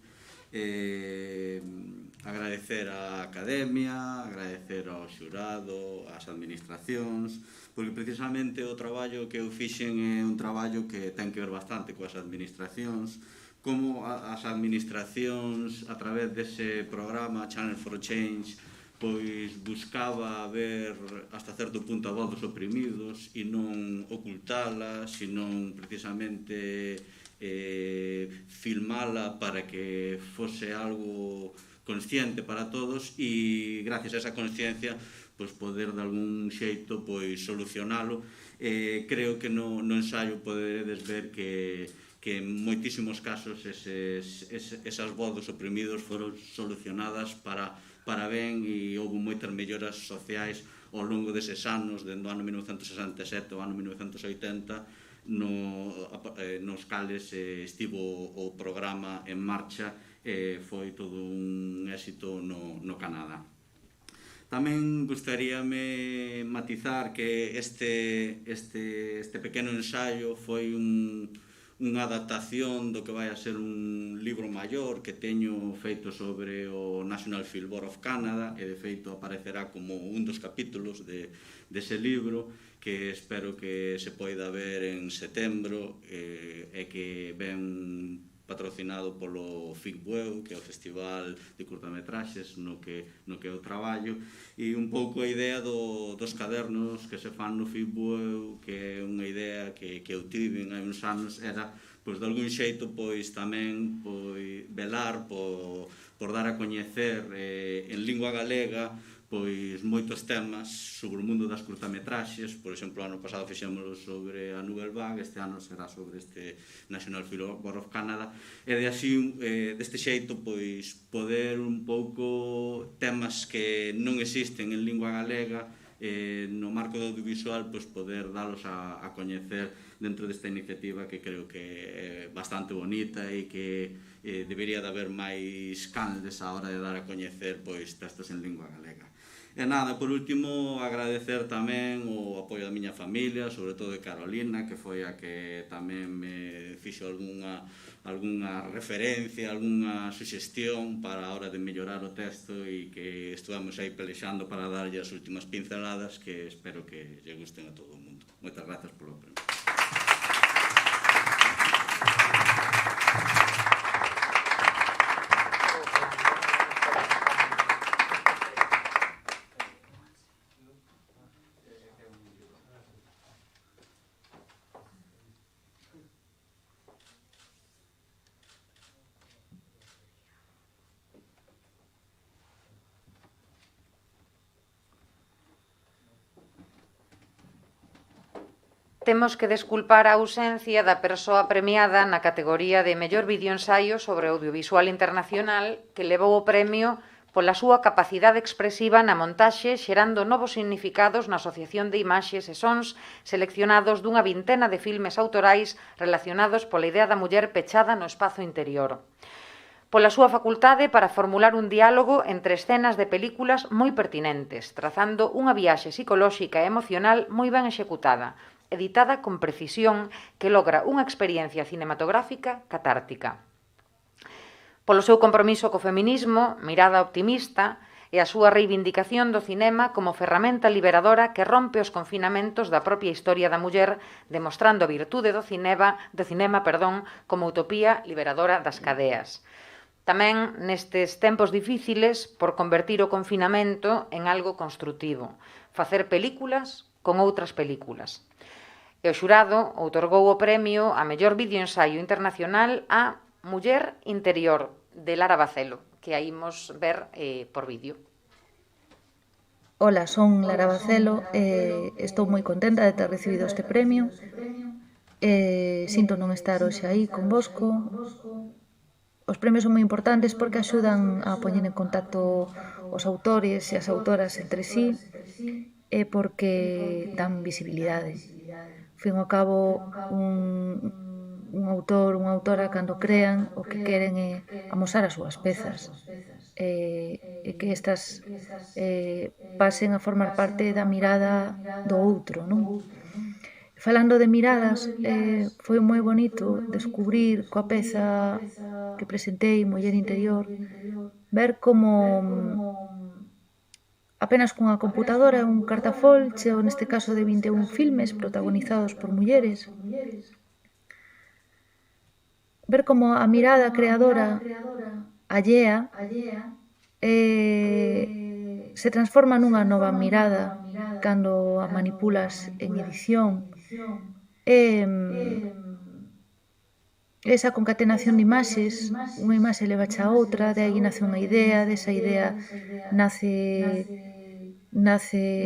Agradecer á Academia, agradecer ao xurado, ás administracións, porque precisamente o traballo que eu fixen é un traballo que ten que ver bastante coas administracións, como as administracións, a través dese programa Channel for Change, pois buscaba ver hasta certo punto a voz dos oprimidos e non ocultalas, e non precisamente filmala para que fose algo consciente para todos, e gracias a esa consciencia pois poder de algún xeito pois solucionalo. Creo que no ensaio poderedes ver que en moitísimos casos esas voz dos oprimidos foron solucionadas para ben, e houve moitas melloras sociais ao longo deses anos, dende o ano 1967 ao ano 1980, nos cales estivo o programa en marcha, foi todo un éxito no Canadá. Tamén gustaríame matizar que este pequeno ensaio foi unha adaptación do que vai a ser un libro maior que teño feito sobre o National Film Board of Canada, e de feito aparecerá como un dos capítulos dese libro, que espero que se poida ver en setembro, e que ven patrocinado polo FICBUEU, que é o Festival de Curtametraxes no que eu traballo, e un pouco a idea dos cadernos que se fan no FICBUEU, que é unha idea que eu tive hai uns anos, era pois de algún xeito pois tamén velar por dar a coñecer en lingua galega pois moitos temas sobre o mundo das curtametraxes. Por exemplo, o ano pasado fixémoslo sobre a Nouvelle Vague, este ano será sobre este National Film Board of Canada, e deste xeito pois poder un pouco temas que non existen en lingua galega, no marco do audiovisual, pois poder dalos a coñecer dentro desta iniciativa, que creo que é bastante bonita e que debería de haber máis canles a hora de dar a coñecer pois textos en lingua galega. E nada, por último, agradecer tamén o apoio da miña familia, sobre todo de Carolina, que foi a que tamén me fixo algunha referencia, algunha suxestión para a hora de mellorar o texto, e que estuvamos aí pelexando para darlle as últimas pinceladas, que espero que lle gusten a todo o mundo. Moitas grazas polo premio. Temos que desculpar a ausencia da persoa premiada na categoría de mellor videoensaio sobre audiovisual internacional, que levou o premio pola súa capacidade expresiva na montaxe, xerando novos significados na asociación de imaxes e sons seleccionados dunha vintena de filmes autorais relacionados pola idea da muller pechada no espazo interior. Pola súa facultade para formular un diálogo entre escenas de películas moi pertinentes, trazando unha viaxe psicolóxica e emocional moi ben executada, editada con precisión, que logra unha experiencia cinematográfica catártica. Polo seu compromiso co feminismo, mirada optimista, e a súa reivindicación do cinema como ferramenta liberadora que rompe os confinamentos da propia historia da muller, demostrando a virtude do cinema como utopía liberadora das cadeas. Tamén nestes tempos difíciles por convertir o confinamento en algo construtivo, facer películas con outras películas. E o xurado outorgou o premio a mellor videoensaio internacional a Muller Interior, de Lara Bacelo, que a imos ver por vídeo. Ola, son Lara Bacelo, estou moi contenta de ter recibido este premio. Sinto non estar hoxe aí convosco. Os premios son moi importantes porque axudan a poñer en contacto os autores e as autoras entre sí, e porque dan visibilidade. Fin ao cabo, un autor, unha autora, cando crean, o que queren é amosar as súas pezas, e que estas pasen a formar parte da mirada do outro, non? Falando de miradas, foi moi bonito descubrir coa peza que presentei, Muller Interior, ver como apenas cunha computadora e un cartafol cheo neste caso de 21 filmes protagonizados por mulleres, ver como a mirada creadora allea se transforma nunha nova mirada cando a manipulas en edición. Esa concatenación de imaxes, unha imaxe leva a outra, de aí nace unha idea, desa idea nace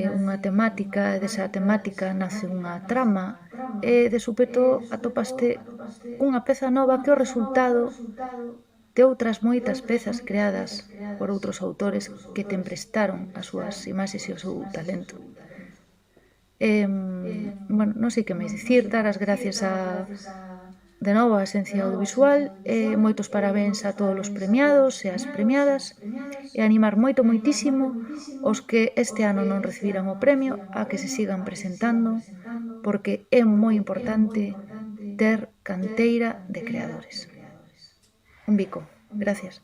unha temática, desa temática nace unha trama, e de súpeto atopaste unha peza nova que é o resultado de outras moitas pezas creadas por outros autores que te emprestaron as súas imaxes e o seu talento. Bueno, non sei que máis dicir, dar as gracias de novo a Esencia Audiovisual, moitos parabéns a todos os premiados e as premiadas, e animar moitísimo os que este ano non recibiran o premio a que se sigan presentando, porque é moi importante ter canteira de creadores. Un bico. Gracias.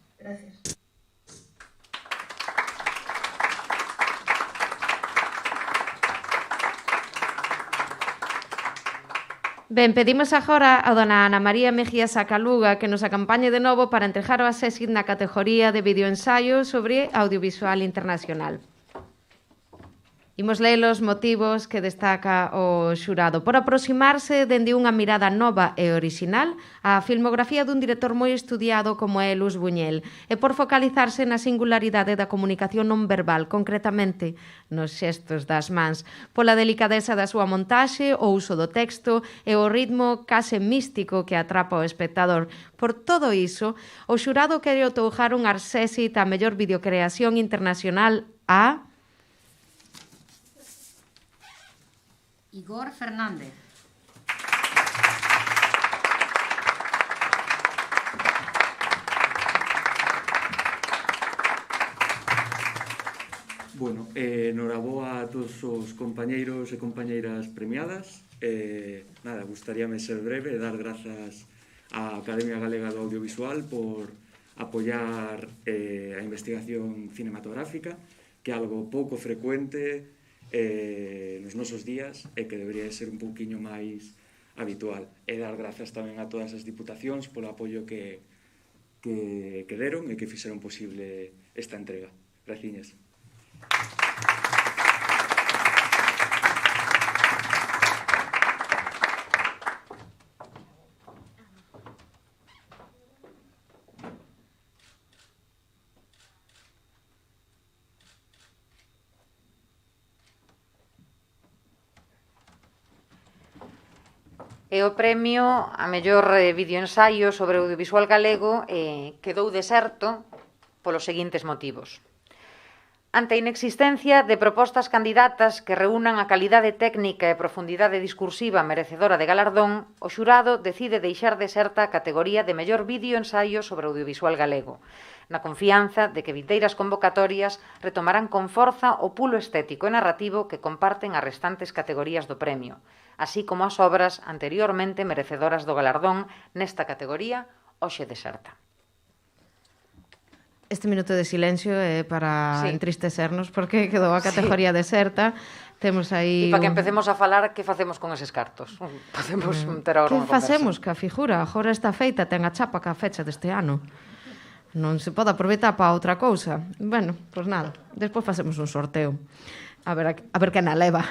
Ben, pedimos agora a dona Ana María Mejía Sacaluga que nos acompañe de novo para entregar o asesino na categoría de videoensayo sobre audiovisual internacional. Imos ler os motivos que destaca o xurado por aproximarse dende unha mirada nova e orixinal á filmografía dun director moi estudiado como é Luis Buñuel e por focalizarse na singularidade da comunicación non verbal, concretamente nos xestos das mans, pola delicadeza da súa montaxe, o uso do texto e o ritmo case místico que atrapa o espectador. Por todo iso, o xurado quere outorgar un arsésit á mellor videocreación internacional a Igor Fernández. Bueno, noraboa a todos os compañeiros e compañeiras premiadas. Nada, gustaríame ser breve e dar grazas á Academia Galega do Audiovisual por apoiar a investigación cinematográfica, que é algo pouco frecuente nos nosos días e que debería ser un pouquiño máis habitual. E dar grazas tamén a todas as diputacións polo apoio que deron e que fixeron posible esta entrega. Graciñas. E o premio a mellor videoensaio sobre o audiovisual galego quedou deserto polos seguintes motivos. Ante a inexistencia de propostas candidatas que reúnan a calidade técnica e profundidade discursiva merecedora de galardón, o xurado decide deixar deserta a categoría de mellor videoensaio sobre o audiovisual galego, na confianza de que vindeiras convocatorias retomarán con forza o pulo estético e narrativo que comparten as restantes categorías do premio, así como as obras anteriormente merecedoras do galardón nesta categoría hoxe deserta. Este minuto de silencio é para entristecernos porque quedou a categoría deserta. Temos aí... E para que empecemos a falar que facemos con eses cartos. Podemos ter agora unha conversa. Que facemos ca figura? Agora está feita, ten a chapa ca fecha deste ano. Non se pode aproveitar para outra cousa. Bueno, pois nada, despois facemos un sorteo. A ver que na leva.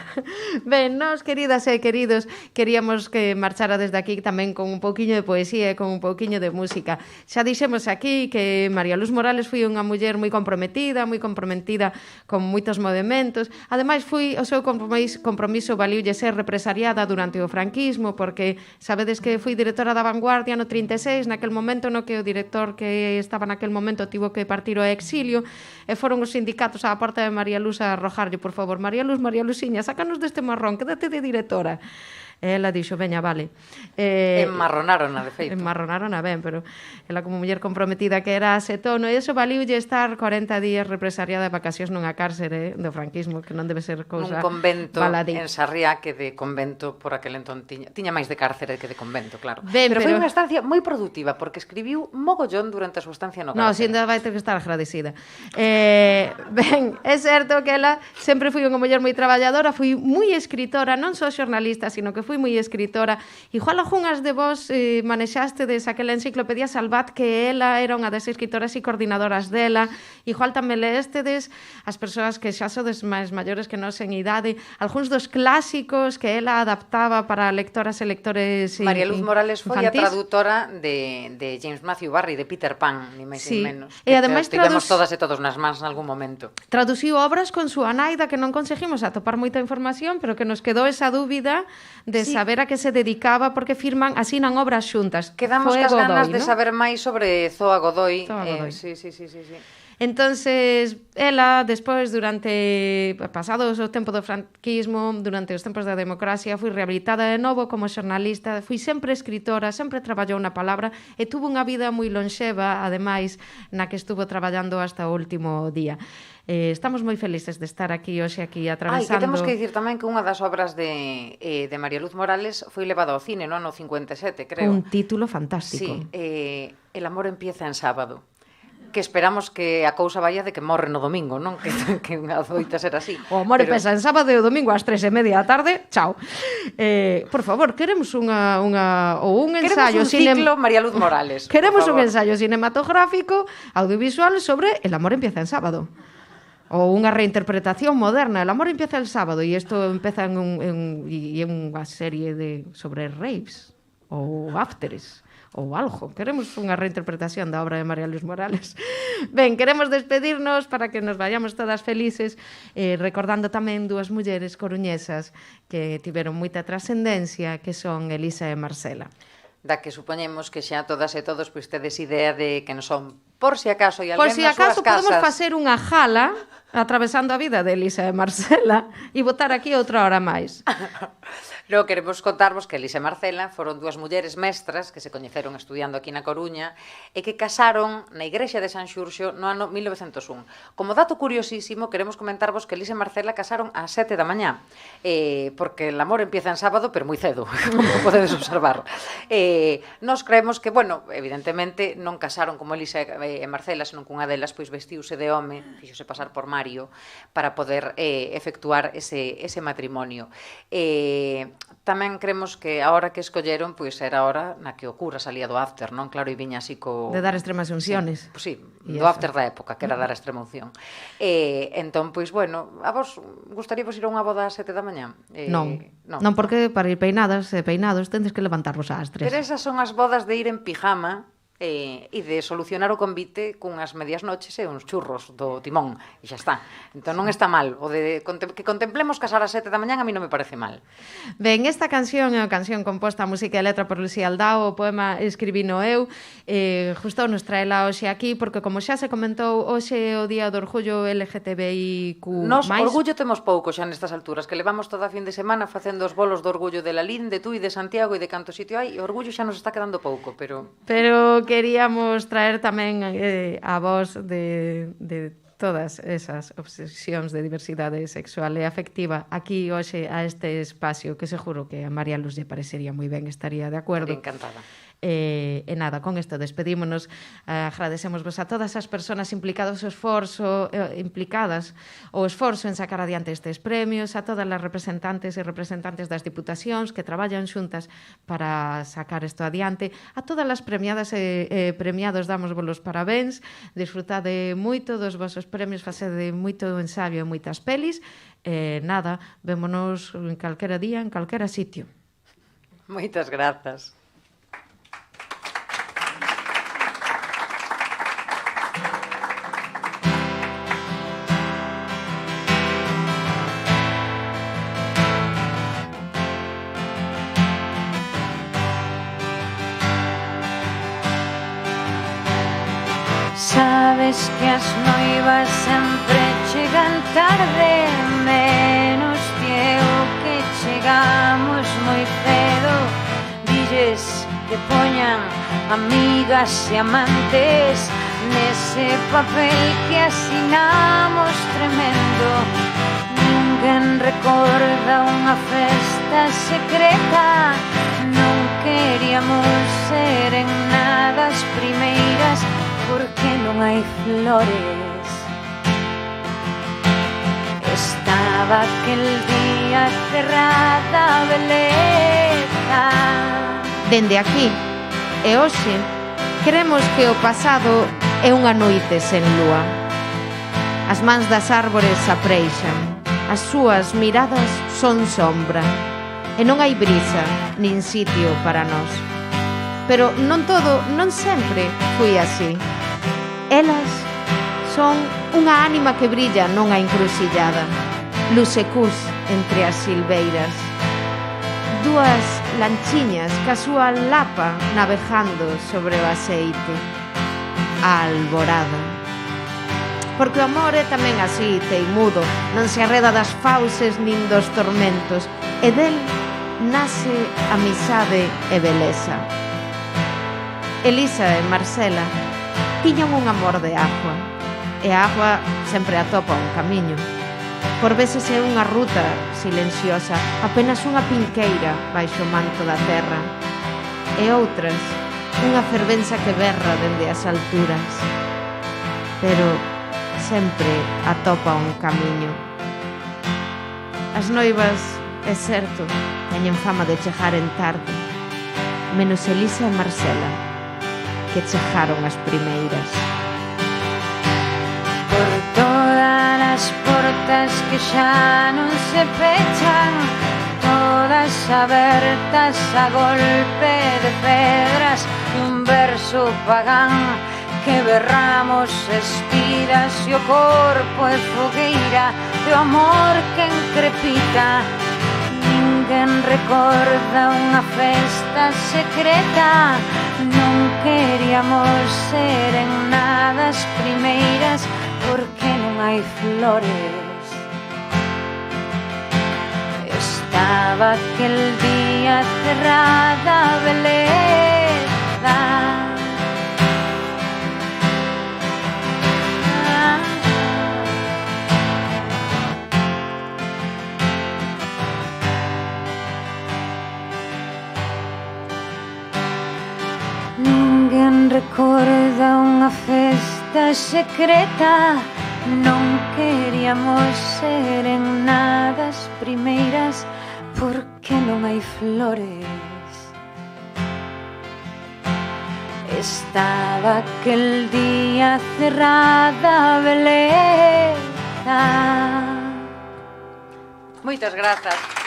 Ben, nós, queridas e queridos, queríamos que marchara desde aquí tamén con un pouquiño de poesía e con un pouquiño de música. Xa dixemos aquí que María Luz Morales foi unha muller moi comprometida con moitos movementos. Ademais, o seu compromiso valiulle ser represariada durante o franquismo, porque sabedes que foi directora da Vanguardia no 36, naquel momento no que o director que estaba naquel momento tivo que partir ao exilio, e foron os sindicatos á porta de María Luz a arrojarlle, por favor, María Luciña, sácanos deste marrón, quédate de directora. E ela dixo, veña, vale. Enmarronárona, de feito. Enmarronárona ben, pero ela como muller comprometida que era ase tono, e iso valiulle estar 40 días represariada de vacacións nunha cárcere do franquismo, que non debe ser cousa nun convento baladí. en Sarriá, que de convento por aquel entón tiña máis de cárcere que de convento, claro. Ben, pero foi unha estancia moi productiva, porque escribiu mogollón durante a súa estancia no cárcere. No, si ainda vai ter que estar agradecida. Ben, é certo que ela sempre foi unha muller moi traballadora, foi moi escritora, non só xornalista, sino que foi moi escritora. Igual algunhas de vos manexastedes aquela enciclopedia Salvat, que ela era unha das escritoras e coordinadoras dela. Igual tamén leéstedes as persoas que xa sodes máis maiores que nos en idade, algúns dos clásicos que ela adaptaba para lectoras e lectores infantis. María Luz Morales foi a traductora de James Matthew Barrie, de Peter Pan, ni máis ni menos. E ademais tivemos todas e todos nas mans nalgún momento. Traduciu obras con súa naida que non conseguimos atopar moita información, pero que nos quedou esa dúbida de saber a que se dedicaba, porque asinan obras xuntas. Quedamos cas ganas de saber máis sobre Zoa Godoy. Sí. Entonces, ela, despois, pasados o tempo do franquismo, durante os tempos da democracia, foi rehabilitada de novo como xornalista, foi sempre escritora, sempre traballou na palabra e tuvo unha vida moi lonxeva, ademais, na que estuvo traballando hasta o último día. Estamos moi felices de estar aquí hoxe atravesando... que temos que dicir tamén que unha das obras de María Luz Morales foi levada ao cine, no ano 57, creo. Un título fantástico. Sí, El amor empieza en sábado. Que esperamos que a cousa vaya de que morre no domingo, non? Que unha adoita ser así. O amor empeza en sábado e o domingo ás 3:30 da tarde, chao. Por favor, queremos un ensayo... Queremos un ciclo María Luz Morales. Queremos un ensayo cinematográfico, audiovisual, sobre El amor empieza en sábado. Ou unha reinterpretación moderna. El amor empieza el sábado, e isto empeza en unha serie sobre raves, ou afteres, ou algo. Queremos unha reinterpretación da obra de María Luz Morales. Ben, queremos despedirnos para que nos vayamos todas felices, recordando tamén dúas mulleres coruñesas que tiveron moita trascendencia, que son Elisa e Marcela. Da que supoñemos que xa todas e todos pois tedes idea de que non son, por si acaso, e alguén nas súas casas. Por si acaso podemos facer unha jala atravesando a vida de Elisa e Marcela e botar aquí outra hora máis. Logo queremos contarvos que Elisa e Marcela foron dúas mulleres mestras que se coñeceron estudiando aquí na Coruña e que casaron na igrexa de San Xurxo no ano 1901. Como dato curiosísimo, queremos comentarvos que Elisa e Marcela casaron ás 7 da mañá, porque el amor empieza en sábado, pero moi cedo, como podedes observar. Nos creemos que, bueno, evidentemente non casaron como Elisa e Marcela, senón que unha delas pois vestiuse de home, fixose pasar por Mario, para poder efectuar ese matrimonio. Tamén creemos que a hora que escolleron pois era a hora na que o cura salía do after, non? Claro, e viña así de dar extremas unciones. Sí, do after da época, que era dar a extrema unción. Entón, pois, bueno, a vos gustaríavos ir a unha boda ás 7 da mañá? Non, porque para ir peinados tendes que levantarvos ás 3. Pero esas son as bodas de ir en pijama e de solucionar o convite cunhas medias noches e uns churros do timón, e xa está. Entón non está mal. O de que contemplemos casar ás 7 da mañá a mí non me parece mal. Ben, esta canción é unha canción composta a música e letra por Lucía Aldao, o poema escribino eu, justo nos traela hoxe aquí, porque como xa se comentou, hoxe é o Día do Orgullo LGTBIQ+. Nos orgullo temos pouco xa nestas alturas, que levamos toda a fin de semana facendo os bolos do orgullo de Lalín, de Tui, de Santiago e de canto sitio hai, e o orgullo xa nos está quedando pouco, pero queríamos traer tamén a voz de todas esas obsesións de diversidade sexual e afectiva aquí hoxe a este espacio, que seguro que a María Luz lle parecería moi ben, estaría de acordo. Encantada. E nada, con isto despedímonos, agradecemosvos a todas as persoas implicadas o esforzo en sacar adiante estes premios, a todas as representantes e representantes das diputacións que traballan xuntas para sacar isto adiante, a todas as premiadas e premiados damos vos parabéns, disfrutade moito dos vosos premios, facede moito ensaio e moitas pelis, e nada, vémonos en calquera día, en calquera sitio. Moitas grazas. Sabes que as noivas sempre chegan tarde, menos que o que chega. chegamos moi cedo. Dilles que poñan amigas e amantes nese papel que asinamos tremendo. Ninguén recorda unha festa secreta. Non queríamos ser en nada as primeiras, porque non hai flores. Estaba aquel día cerrada a beleza. Dende aquí e hoxe queremos que o pasado é unha noite sen lúa. As mans das árbores apreixan, as súas miradas son sombra, e non hai brisa nin sitio para nós. Pero non todo, non sempre foi así. Elas son unha ánima que brilla nunha encrucillada, luz e cus entre as silveiras. Dúas lanchiñas ca súa lapa navegando sobre o aceite. A alborada. Porque o amor é tamén así, teimudo, non se arreda das fauces nin dos tormentos, e del nace amizade e beleza. Elisa e Marcela tiñan un amor de agua, e a agua sempre atopa un camiño. Por veces é unha ruta silenciosa, apenas unha pinqueira baixo o manto da terra, e outras, unha fervenza que berra dende as alturas. Pero sempre atopa un camiño. As noivas, é certo, teñen fama de chegar en tarde, menos Elisa e Marcela, que chegaron as primeiras. Por todas as portas que xa non se pechan, todas abertas a golpe de pedras, un verso pagán que berramos espiras e o corpo é fogueira e o amor que encrepita. Ninguén recorda unha festa secreta, non queríamos ser en nada as primeiras, porque non hai flores. Estaba aquel día cerrada a beleza. Ninguén recorda unha festa secreta, non queríamos ser en nada as primeiras, porque non hai flores. Estaba aquel día cerrada a beleza. Moitas grazas.